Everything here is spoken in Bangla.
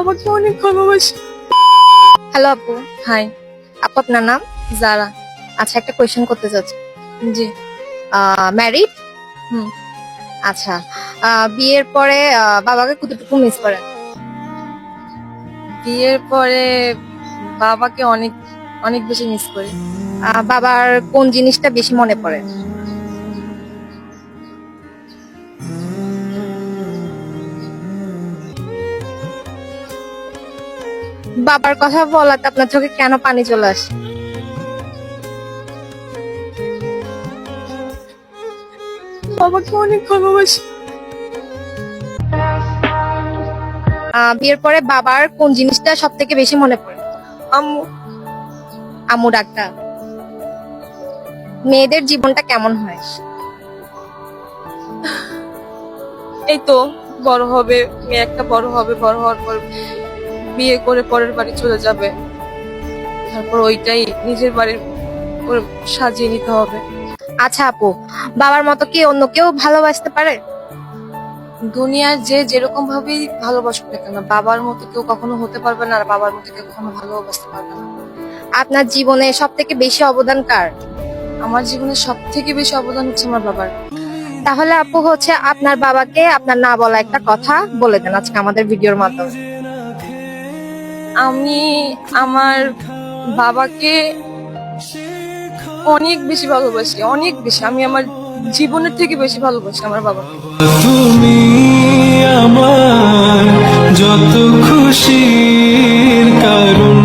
বাবাকে অনেক ভালোবাসি। হ্যালো আপু। হাই। আপু আপনার নাম? জারা। আচ্ছা, একটা কোয়েশ্চেন করতে চাচ্ছি। জি। ম্যারিড? হুম। আচ্ছা, বিয়ের পরে বাবাকে কতটুকু মিস করেন? বিয়ের পরে বাবাকে অনেক অনেক বেশি মিস করি। বাবার কোন জিনিসটা বেশি মনে পড়ে? বাবার কথা বলাতে আপনার চোখে কেন পানি চলে আসে? বাবাকে অনেক ভালোবাসি। বিয়ের পরে বাবার কোন জিনিসটা সব থেকে বেশি মনে পড়ে? আম্মু। আম্মু ডাক্তার। মেয়েদের জীবনটা কেমন হয়? এই তো বড় হবে, মেয়ে একটা বড় হবে, বড় হওয়ার পর বিয়ে করে পরের বাড়ি চলে যাবে, তারপর ওইটাই নিজের বাড়ির করে সাজিয়ে নিতে হবে। আচ্ছা আপু, বাবার মতো কি অন্য কেউ ভালোবাসতে পারে? দুনিয়ার যে যেরকম ভাবেই ভালোবাসুক না কেন, বাবার মতো কেউ কখনো হতে পারবে না, আর বাবার মতো কেউ কখনো ভালোবাসতে পারবে না। আপনার জীবনে সব থেকে বেশি অবদান কার? আমার জীবনে সব থেকে বেশি অবদান হচ্ছে আমার বাবার। তাহলে আপু হচ্ছে আপনার বাবাকে আপনার না বলা একটা কথা বলে দেন আজকে আমাদের ভিডিওর মাধ্যমে। আমি আমার বাবাকে অনেক বেশি ভালোবাসি, অনেক বেশি। আমি আমার জীবনের থেকে বেশি ভালোবাসি আমার বাবাকে। তুমি আমার যত খুশির কারণ।